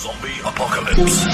Zombie Apocalypse.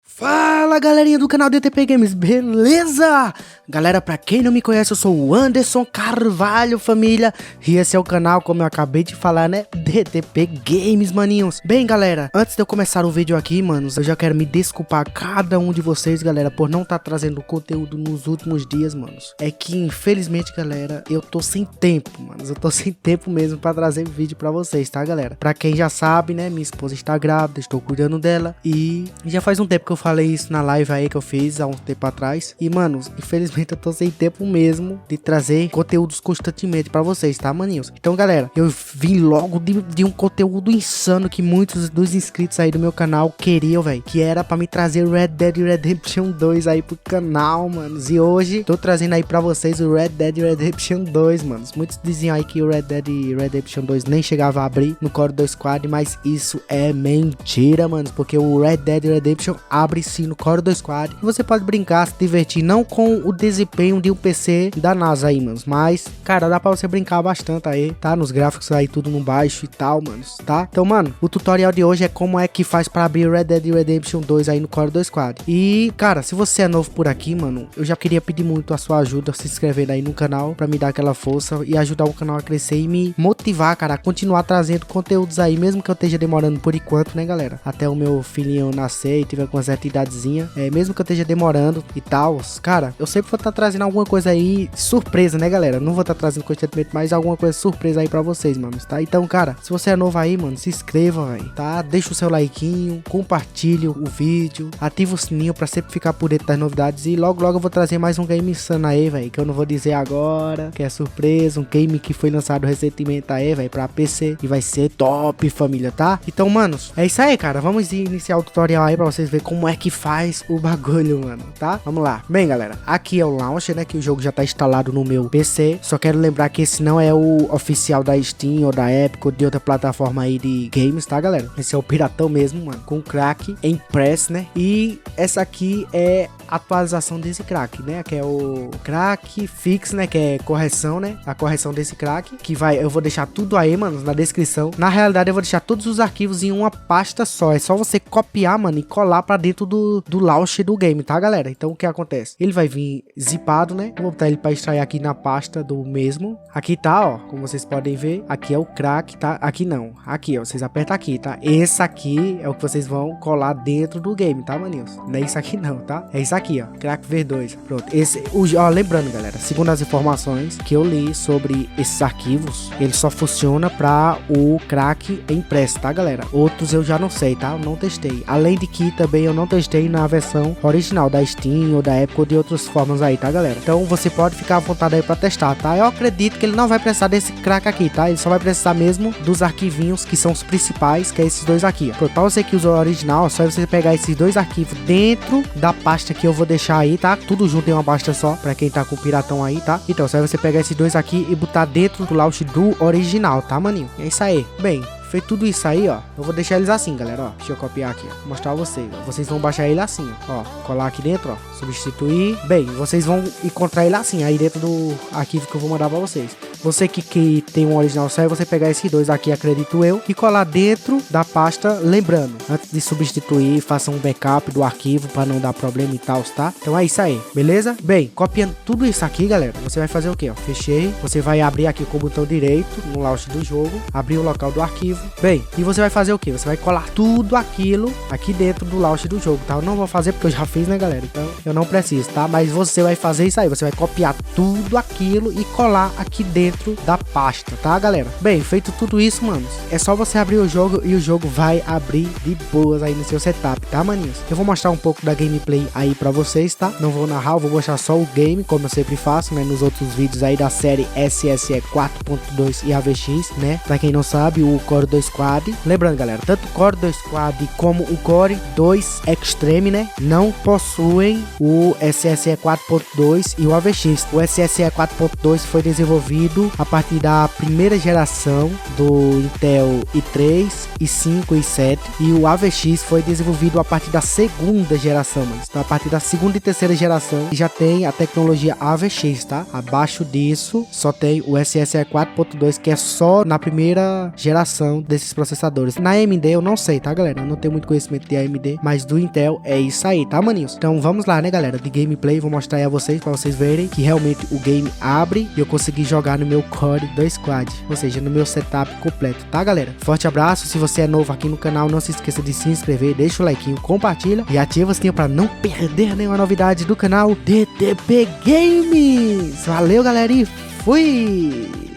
Fala galerinha do canal DTP Games, beleza? Galera, pra quem não me conhece, eu sou o Wanderson Carvalho, família. E esse é o canal, como eu acabei de falar, né? DTP Games, maninhos. Bem, galera, antes de eu começar o vídeo aqui, manos, eu já quero me desculpar a cada um de vocês, galera, por não estar trazendo conteúdo nos últimos dias, manos. É que, infelizmente, galera, eu tô sem tempo, manos. Eu tô sem tempo mesmo pra trazer vídeo pra vocês, tá, galera? Pra quem já sabe, né, minha esposa está grávida, estou cuidando dela. E já faz um tempo que eu falei isso na live aí que eu fiz há um tempo atrás. E, manos, infelizmente eu tô sem tempo mesmo de trazer conteúdos constantemente pra vocês, tá, maninhos? Então, galera, eu vim logo de um conteúdo insano que muitos dos inscritos aí do meu canal queriam, velho. Que era pra me trazer o Red Dead Redemption 2 aí pro canal, manos. E hoje tô trazendo aí pra vocês o Red Dead Redemption 2, manos. Muitos diziam aí que o Red Dead Redemption 2 nem chegava a abrir no CORE2 Squad, mas isso é mentira, manos. Porque o Red Dead Redemption abre sim no CORE2 Squad. E você pode brincar, se divertir, não com o desempenho de um PC da NASA aí, manos, mas, cara, dá pra você brincar bastante aí, tá? Nos gráficos aí, tudo no baixo e tal, manos, tá? Então, mano, o tutorial de hoje é como é que faz pra abrir Red Dead Redemption 2 aí no CORE2 Squad. E, cara, se você é novo por aqui, mano, eu já queria pedir muito a sua ajuda, se inscrevendo aí no canal, pra me dar aquela força e ajudar o canal a crescer e me motivar, cara, a continuar trazendo conteúdos aí, mesmo que eu esteja demorando por enquanto, né, galera? Até o meu filhinho nascer e tiver com uma certa idadezinha, mesmo que eu esteja demorando e tal, cara, eu sempre vou estar trazendo alguma coisa aí surpresa, né, galera? Não vou estar trazendo constantemente, mas alguma coisa surpresa aí pra vocês, manos, tá? Então, cara, se você é novo aí, mano, se inscreva, velho, tá? Deixa o seu likeinho, compartilhe o vídeo, ativa o sininho pra sempre ficar por dentro das novidades e logo eu vou trazer mais um game insano aí, velho, que eu não vou dizer agora, que é surpresa, um game que foi lançado recentemente aí, velho, pra PC e vai ser top, família, tá? Então, manos, é isso aí, cara, vamos iniciar o tutorial aí pra vocês verem como é que faz o bagulho, mano, tá? Vamos lá. Bem, galera, aqui é o launcher, né, que o jogo já tá instalado no meu PC. Só quero lembrar que esse não é o oficial da Steam ou da Epic ou de outra plataforma aí de games, tá, galera? Esse é o piratão mesmo, mano, com crack em press, né? E essa aqui é a atualização desse crack, né? Que é o crack fix, né? Que é correção, né? A correção desse crack, que vai, eu vou deixar tudo aí, mano, na descrição. Na realidade, eu vou deixar todos os arquivos em uma pasta só. É só você copiar, mano, e colar pra dentro do launcher do game, tá, galera? Então, o que acontece? Ele vai vir zipado, né? Eu vou botar ele pra extrair aqui na pasta do mesmo. Aqui tá, ó, como vocês podem ver, aqui é o crack, tá? Aqui não, aqui, ó, vocês apertam aqui, tá? Esse aqui é o que vocês vão colar dentro do game, tá, maninhos? Não é isso aqui não, tá? É isso aqui, ó, crack V2, pronto. Esse, ó, lembrando, galera, segundo as informações que eu li sobre esses arquivos, ele só funciona pra o crack impresso, tá, galera? Outros eu já não sei, tá? Eu não testei. Além de que também eu não testei na versão original da Steam ou da Epic ou de outras formas aí, tá, galera? Então você pode ficar à vontade aí pra testar, tá? Eu acredito que ele não vai precisar desse crack aqui, tá? Ele só vai precisar mesmo dos arquivinhos que são os principais, que é esses dois aqui, ó. Pronto, pra você que usa o original, é só você pegar esses dois arquivos dentro da pasta que eu vou deixar aí, tá? Tudo junto em uma pasta só, pra quem tá com o piratão aí, tá? Então, só você pegar esses dois aqui e botar dentro do launcher do original, tá, maninho? É isso aí. Bem, feito tudo isso aí, ó, eu vou deixar eles assim, galera, ó. Deixa eu copiar aqui, ó, mostrar a vocês, ó. Vocês vão baixar ele assim, ó, colar aqui dentro, ó, substituir. Bem, vocês vão encontrar ele assim, aí dentro do arquivo que eu vou mandar pra vocês. Você que tem um original só, é você pegar esses dois aqui, acredito eu, e colar dentro da pasta, lembrando, antes de substituir, faça um backup do arquivo pra não dar problema e tal, tá? Então é isso aí, beleza? Bem, copiando tudo isso aqui, galera, você vai fazer o que, ó? Fechei, você vai abrir aqui com o botão direito no launcher do jogo, abrir o local do arquivo. Bem, e você vai fazer o que? Você vai colar tudo aquilo aqui dentro do launcher do jogo, tá? Eu não vou fazer porque eu já fiz, né, galera? Então eu não preciso, tá? Mas você vai fazer isso aí, você vai copiar tudo aquilo e colar aqui dentro da pasta, tá, galera? Bem, feito tudo isso, manos, é só você abrir o jogo e o jogo vai abrir de boas aí no seu setup, tá, maninhos? Eu vou mostrar um pouco da gameplay aí pra vocês, tá? Não vou narrar, eu vou mostrar só o game, como eu sempre faço, né? Nos outros vídeos aí da série SSE 4.2 e AVX, né? Pra quem não sabe, o CORE2 Squad, lembrando, galera, tanto o CORE2 Squad como o CORE2 Extreme, né? Não possuem o SSE 4.2 e o AVX. O SSE 4.2 foi desenvolvido desenvolvido a partir da primeira geração do Intel i3, i5 e i7, e o AVX foi desenvolvido a partir da segunda geração, mano. Então a partir da segunda e terceira geração já tem a tecnologia AVX, tá? Abaixo disso só tem o SSE 4.2, que é só na primeira geração desses processadores. Na AMD eu não sei, tá, galera? Eu não tenho muito conhecimento de AMD, mas do Intel é isso aí, tá, maninhos? Então vamos lá, né, galera? De gameplay, vou mostrar aí a vocês, pra vocês verem que realmente o game abre e eu consegui jogar no meu CORE2 Quad, ou seja, no meu setup completo, tá, galera? Forte abraço. Se você é novo aqui no canal, não se esqueça de se inscrever, deixa o like, compartilha e ativa o sininho pra não perder nenhuma novidade do canal DTP Games. Valeu, galera, e fui!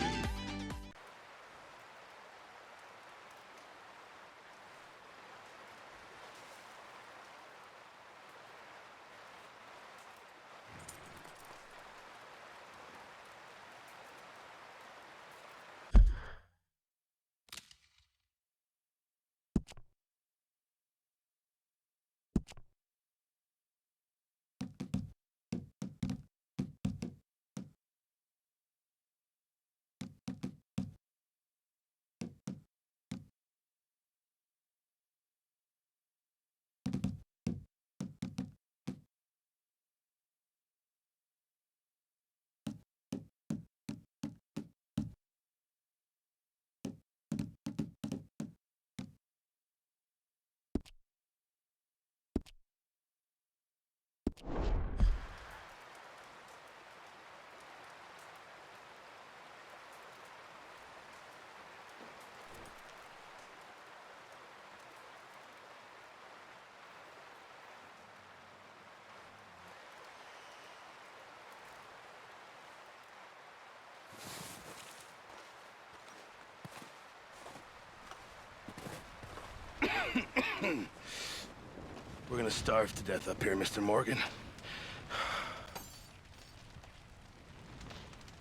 We're gonna starve to death up here, Mr. Morgan.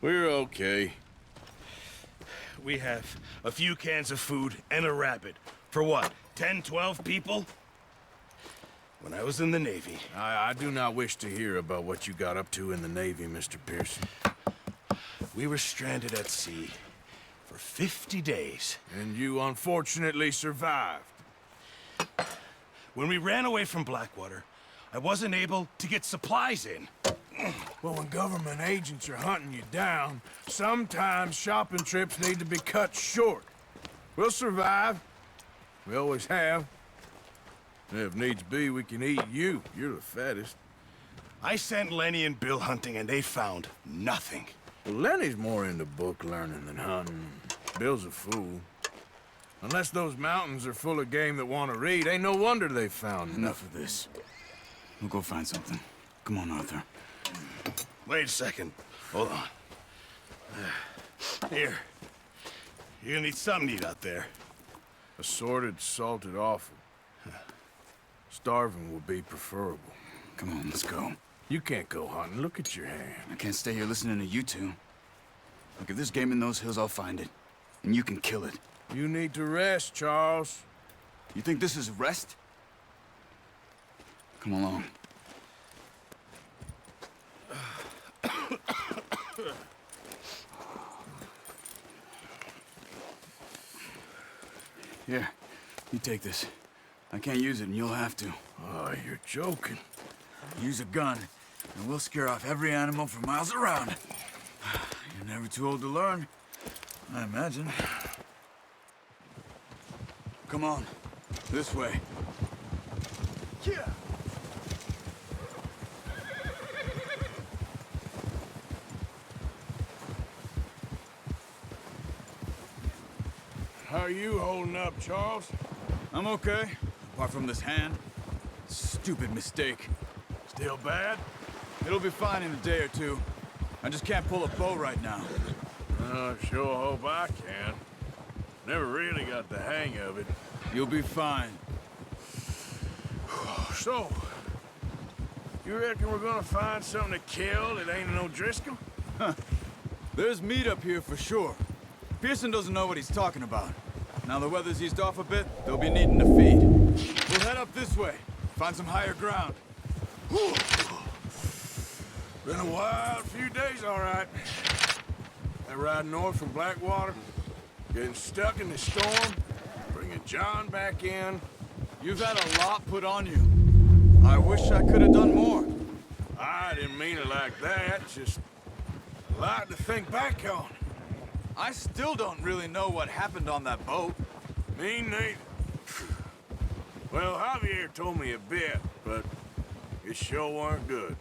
We're okay. We have a few cans of food and a rabbit. For what, 10, 12 people? When I was in the Navy... I do not wish to hear about what you got up to in the Navy, Mr. Pearson. We were stranded at sea for 50 days. And you unfortunately survived. When we ran away from Blackwater, I wasn't able to get supplies in. Well, when government agents are hunting you down, sometimes shopping trips need to be cut short. We'll survive. We always have. And if needs be, we can eat you. You're the fattest. I sent Lenny and Bill hunting, and they found nothing. Well, Lenny's more into book learning than hunting. Bill's a fool. Unless those mountains are full of game that want to read, ain't no wonder they found Enough of this. We'll go find something. Come on, Arthur. Wait a second. Hold on. Here. You're gonna need something to eat out there. Assorted, salted offal. Starving will be preferable. Come on, let's go. You can't go hunting. Look at your hand. I can't stay here listening to you two. Look, if there's game in those hills, I'll find it. And you can kill it. You need to rest, Charles. You think this is rest? Come along. Here, you take this. I can't use it, and you'll have to. Oh, you're joking. Use a gun, and we'll scare off every animal for miles around. You're never too old to learn, I imagine. Come on, this way. Yeah. How are you holding up, Charles? I'm okay, apart from this hand. Stupid mistake. Still bad? It'll be fine in a day or two. I just can't pull a bow right now. I sure hope I can. Never really got the hang of it. You'll be fine. So, you reckon we're gonna find something to kill that ain't no Driscoll? There's meat up here for sure. Pearson doesn't know what he's talking about. Now the weather's eased off a bit, they'll be needing to feed. We'll head up this way, find some higher ground. Been a wild few days, all right. I ride north from Blackwater, getting stuck in the storm, bringing John back in. You've had a lot put on you. I wish I could have done more. I didn't mean it like that, just a lot to think back on. I still don't really know what happened on that boat. Me neither. Well, Javier told me a bit, but it sure weren't good.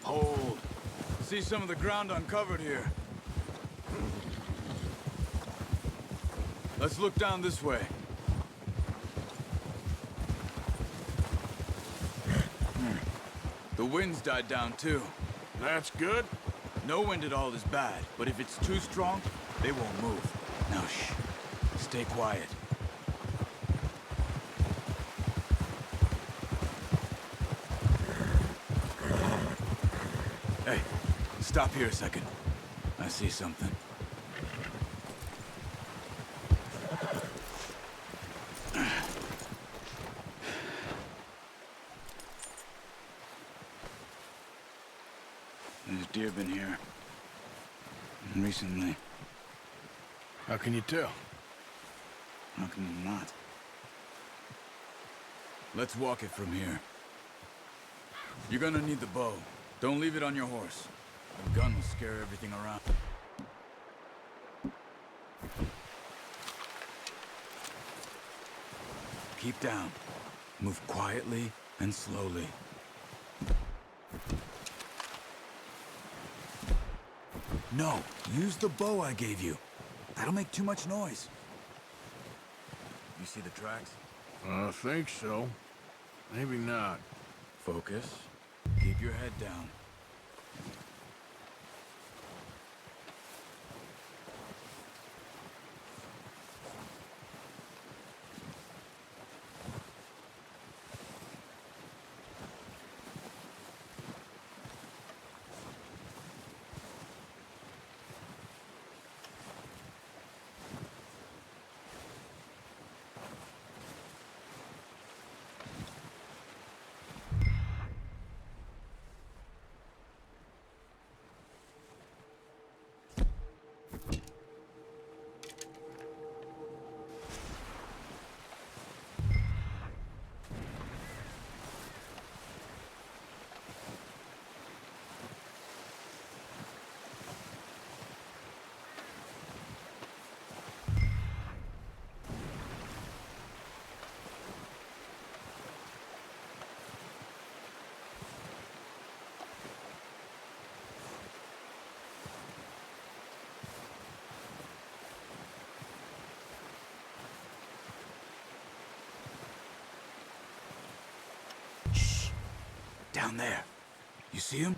Hold. See some of the ground uncovered here. Let's look down this way. The wind's died down too. That's good. No wind at all is bad, but if it's too strong, they won't move. Now shh. Stay quiet. Hey, stop here a second. I see something. There's deer been here. Recently. How can you tell? How can you not? Let's walk it from here. You're gonna need the bow. Don't leave it on your horse. The gun will scare everything around. Keep down. Move quietly and slowly. No, use the bow I gave you. That'll make too much noise. You see the tracks? I think so. Maybe not. Focus. Keep your head down. Down there. You see him?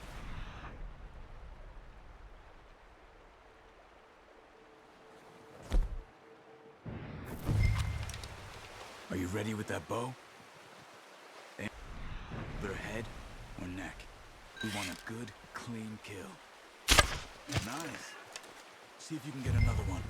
Are you ready with that bow? Aim their head or neck. We want a good, clean kill. Nice. See if you can get another one.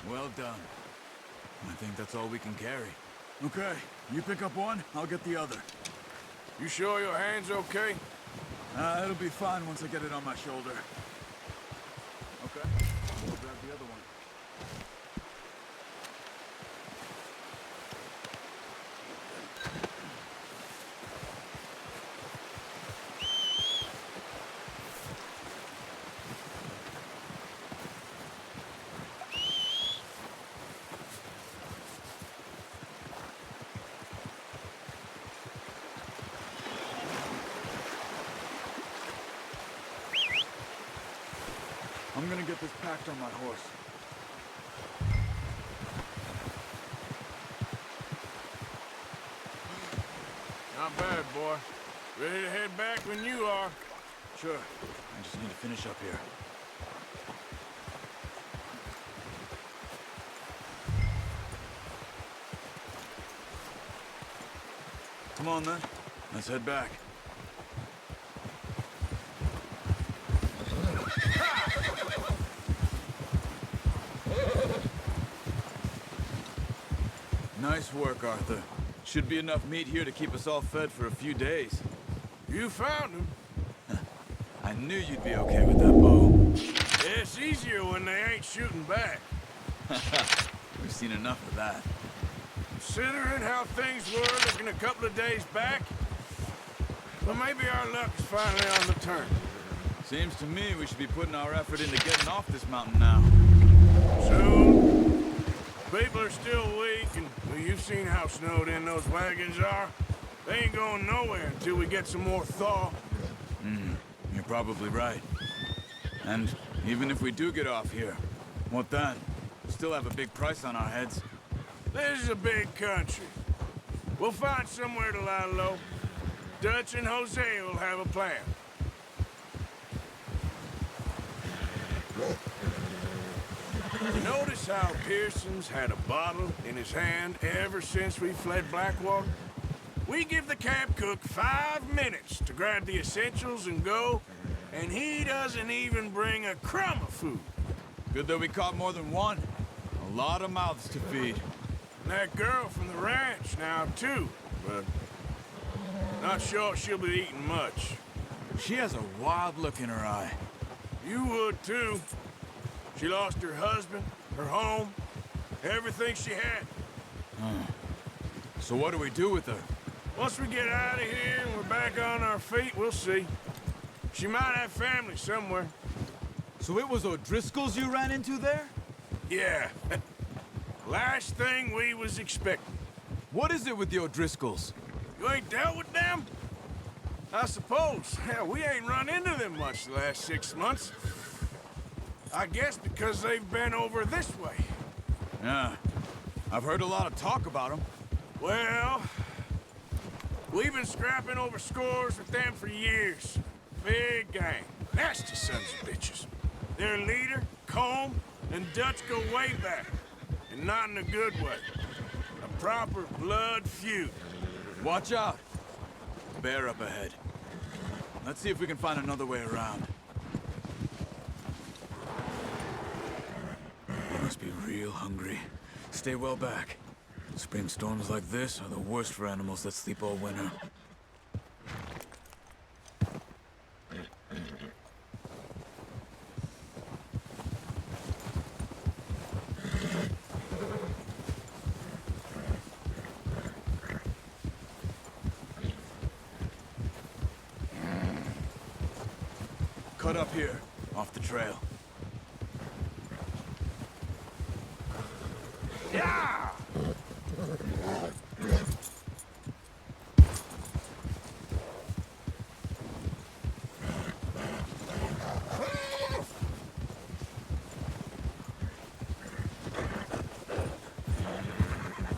Well done. I think that's all we can carry. Okay, you pick up one, I'll get the other. You sure your hand's okay? It'll be fine once I get it on my shoulder. Okay, we'll grab the other one. I'm gonna get this packed on my horse. Not bad, boy. Ready to head back when you are. Sure, I just need to finish up here. Come on then, let's head back. Nice work, Arthur. Should be enough meat here to keep us all fed for a few days. You found him. I knew you'd be okay with that bow. It's easier when they ain't shooting back. We've seen enough of that. Considering how things were looking a couple of days back, well, maybe our luck is finally on the turn. Seems to me we should be putting our effort into getting off this mountain now. Soon. People are still weak, and well, you've seen how snowed in those wagons are. They ain't going nowhere until we get some more thaw. You're probably right. And even if we do get off here, what then? We'll still have a big price on our heads. This is a big country. We'll find somewhere to lie low. Dutch and Jose will have a plan. You notice how Pearson's had a bottle in his hand ever since we fled Blackwater? We give the camp cook 5 minutes to grab the essentials and go, and he doesn't even bring a crumb of food. Good that we caught more than one. A lot of mouths to feed. And that girl from the ranch now, too, but not sure she'll be eating much. She has a wild look in her eye. You would, too. She lost her husband, her home, everything she had. So what do we do with her? Once we get out of here and we're back on our feet, we'll see. She might have family somewhere. So it was O'Driscoll's you ran into there? Yeah. Last thing we was expecting. What is it with the O'Driscolls? You ain't dealt with them? I suppose. Hell, we ain't run into them much the last 6 months. I guess because they've been over this way. Yeah. I've heard a lot of talk about them. Well, we've been scrapping over scores with them for years. Big gang. Nasty sons of bitches. Their leader, Combe, and Dutch go way back. And not in a good way. A proper blood feud. Watch out. Bear up ahead. Let's see if we can find another way around. You must be real hungry. Stay well back. Spring storms like this are the worst for animals that sleep all winter. Cut up here, off the trail. Yeah!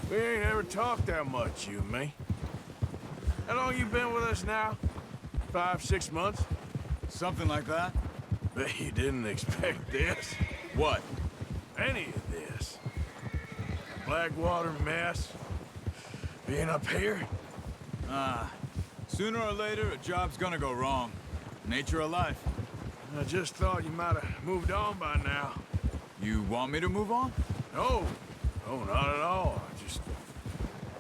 We ain't ever talked that much, you and me. How long you been with us now? 5, 6 months? Something like that? Bet you didn't expect this. What? Any of this. Blackwater mess. Being up here. Sooner or later, a job's gonna go wrong. Nature of life. I just thought you might have moved on by now. You want me to move on? No, no, not at all.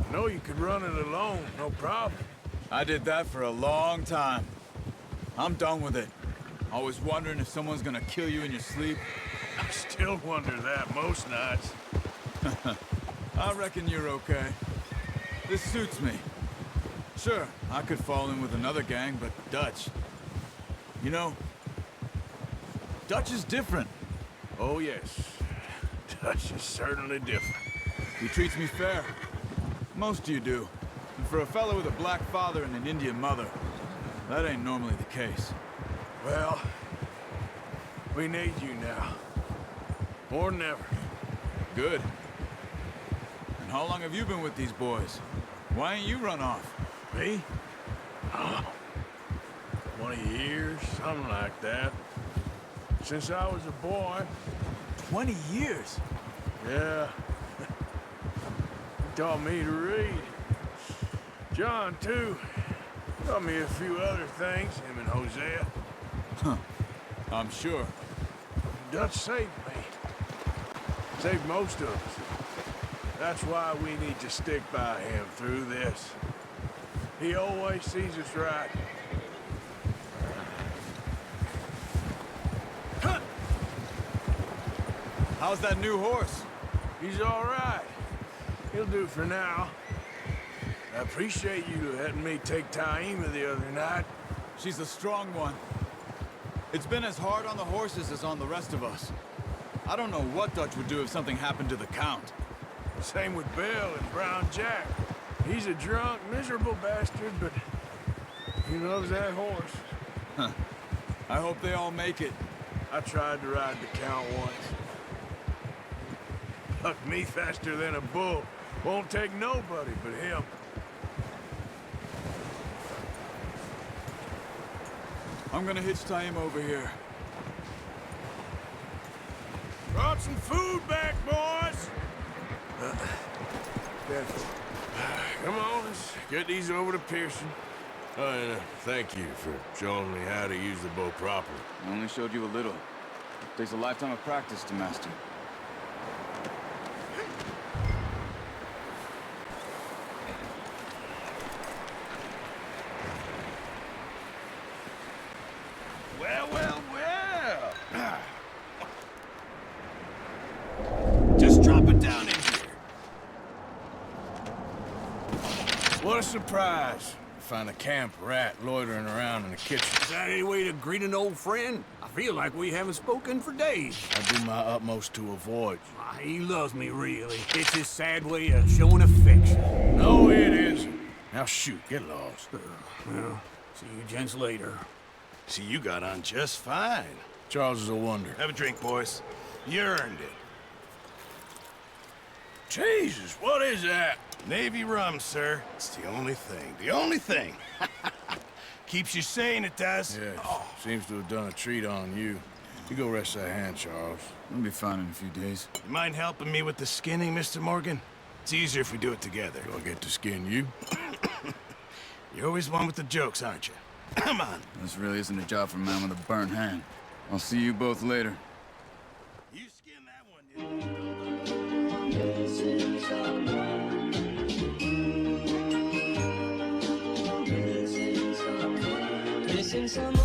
I know you could run it alone, no problem. I did that for a long time. I'm done with it. Always wondering if someone's gonna kill you in your sleep. I still wonder that most nights. I reckon you're okay. This suits me. Sure, I could fall in with another gang, but Dutch... You know, Dutch is different. Oh, yes. Dutch is certainly different. He treats me fair. Most of you do. And for a fellow with a black father and an Indian mother, that ain't normally the case. Well, we need you now. More than ever. Good. And how long have you been with these boys? Why ain't you run off? Me? Oh, 20 years, something like that. Since I was a boy. 20 years? Yeah. He taught me to read. John, too. Taught me a few other things, him and Hosea. Huh. I'm sure. Dutch saved me. Saved most of us. That's why we need to stick by him through this. He always sees us right. How's that new horse? He's all right. He'll do for now. I appreciate you letting me take Taima the other night. She's a strong one. It's been as hard on the horses as on the rest of us. I don't know what Dutch would do if something happened to the Count. Same with Bill and Brown Jack. He's a drunk, miserable bastard, but he loves that horse. Huh. I hope they all make it. I tried to ride the Count once. Hucked me faster than a bull. Won't take nobody but him. I'm gonna hitch Taima over here. Brought some food back, boys! Come on, let's get these over to Pearson. Oh, and thank you for showing me how to use the bow properly. I only showed you a little. It takes a lifetime of practice to master. Well, well, well. Just drop it down in here. What a surprise. Find a camp rat loitering around in the kitchen. Is that any way to greet an old friend? I feel like we haven't spoken for days. I do my utmost to avoid you. He loves me, really. It's his sad way of showing affection. No, it isn't. Now shoot, get lost. Well, see you gents later. See, you got on just fine. Charles is a wonder. Have a drink, boys. You earned it. Jesus, what is that? Navy rum, sir. It's the only thing. The only thing. Keeps you sane, it does. Yes, seems to have done a treat on you. You go rest that hand, Charles. I'll be fine in a few days. You mind helping me with the skinning, Mr. Morgan? It's easier if we do it together. Do I get to skin you? You're always one with the jokes, aren't you? Come on. This really isn't a job for a man with a burnt hand. I'll see you both later. You skin that one, didn't you? Missing someone.